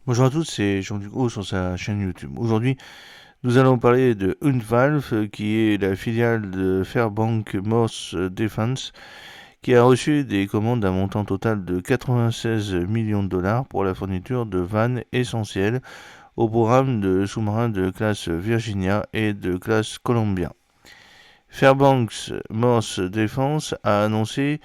Bonjour à tous, c'est Jean-Luc Haut sur sa chaîne YouTube. Aujourd'hui, nous allons parler de Huntvalve, qui est la filiale de Fairbank Morse Defense, qui a reçu des commandes d'un montant total de 96 millions de dollars pour la fourniture de vannes essentielles au programme de sous-marins de classe Virginia et de classe Columbia. Fairbanks Morse Defense a annoncé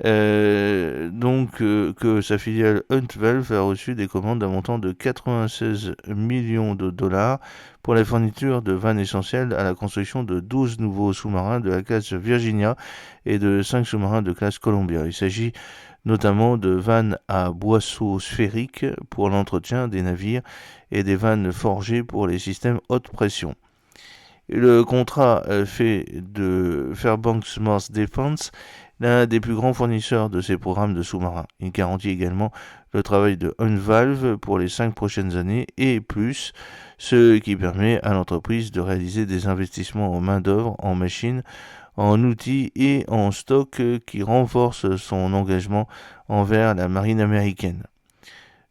que sa filiale Huntvalve a reçu des commandes d'un montant de 96 millions de dollars pour la fourniture de vannes essentielles à la construction de 12 nouveaux sous-marins de la classe Virginia et de 5 sous-marins de classe Columbia. Il s'agit notamment de vannes à boisseaux sphériques pour l'entretien des navires et des vannes forgées pour les systèmes haute pression. Le contrat fait de Fairbanks Morse Defense l'un des plus grands fournisseurs de ces programmes de sous-marins. Il garantit également le travail de Huntvalve pour les 5 prochaines années et plus, ce qui permet à l'entreprise de réaliser des investissements en main-d'œuvre, en machines, en outils et en stock qui renforcent son engagement envers la marine américaine.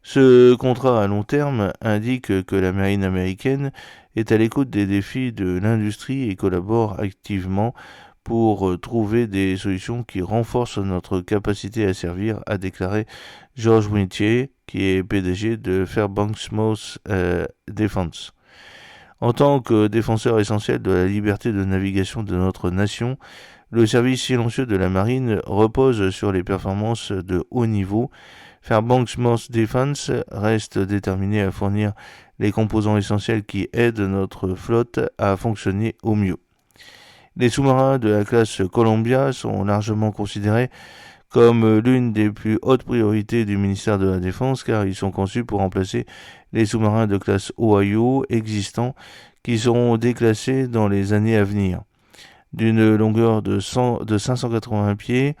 Ce contrat à long terme indique que la marine américaine est à l'écoute des défis de l'industrie et collabore activement pour trouver des solutions qui renforcent notre capacité à servir, a déclaré George Wintier, qui est PDG de Fairbanks Morse Defense. En tant que défenseur essentiel de la liberté de navigation de notre nation, le service silencieux de la marine repose sur les performances de haut niveau. Fairbanks Morse Defense reste déterminé à fournir les composants essentiels qui aident notre flotte à fonctionner au mieux. Les sous-marins de la classe Columbia sont largement considérés comme l'une des plus hautes priorités du ministère de la Défense car ils sont conçus pour remplacer les sous-marins de classe Ohio existants qui seront déclassés dans les années à venir. D'une longueur de 580 pieds,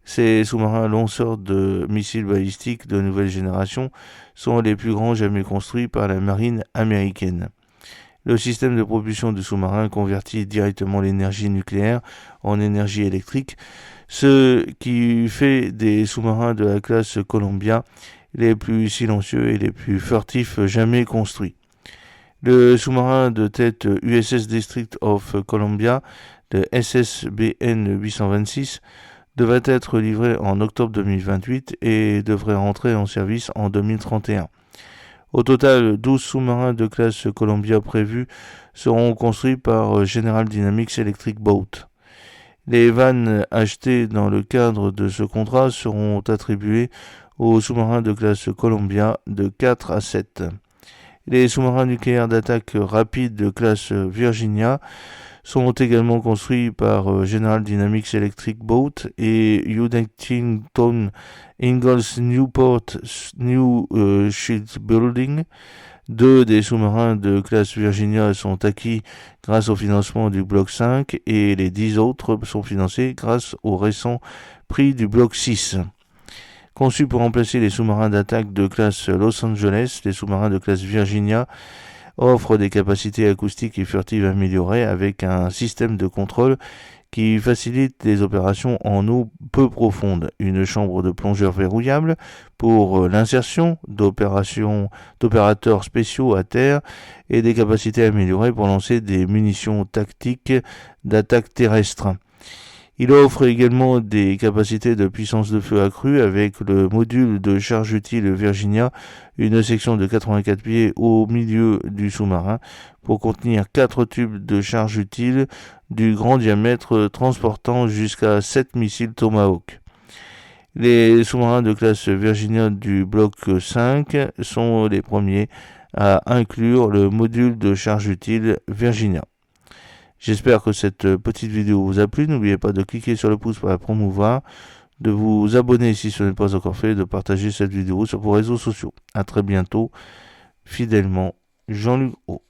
ces sous-marins lanceurs de missiles balistiques de nouvelle génération sont les plus grands jamais construits par la marine américaine. Le système de propulsion du sous-marin convertit directement l'énergie nucléaire en énergie électrique, ce qui fait des sous-marins de la classe Columbia les plus silencieux et les plus furtifs jamais construits. Le sous-marin de tête USS District of Columbia, le SSBN 826, devrait être livré en octobre 2028 et devrait rentrer en service en 2031. Au total, 12 sous-marins de classe Columbia prévus seront construits par General Dynamics Electric Boat. Les vannes achetées dans le cadre de ce contrat seront attribuées aux sous-marins de classe Columbia de 4 à 7. Les sous-marins nucléaires d'attaque rapide de classe Virginia sont également construits par General Dynamics Electric Boat et Huntington Ingalls Newport New Shipbuilding. Deux des sous-marins de classe Virginia sont acquis grâce au financement du Bloc 5 et les 10 autres sont financés grâce au récent prix du Bloc 6. Conçus pour remplacer les sous-marins d'attaque de classe Los Angeles, les sous-marins de classe Virginia offrent des capacités acoustiques et furtives améliorées avec un système de contrôle qui facilite les opérations en eau peu profonde, une chambre de plongeur verrouillable pour l'insertion d'opérateurs spéciaux à terre et des capacités améliorées pour lancer des munitions tactiques d'attaque terrestre. Il offre également des capacités de puissance de feu accrues avec le module de charge utile Virginia, une section de 84 pieds au milieu du sous-marin pour contenir 4 tubes de charge utile du grand diamètre transportant jusqu'à 7 missiles Tomahawk. Les sous-marins de classe Virginia du bloc 5 sont les premiers à inclure le module de charge utile Virginia. J'espère que cette petite vidéo vous a plu. N'oubliez pas de cliquer sur le pouce pour la promouvoir, de vous abonner si ce n'est pas encore fait, de partager cette vidéo sur vos réseaux sociaux. A très bientôt, fidèlement, Jean-Luc Haut.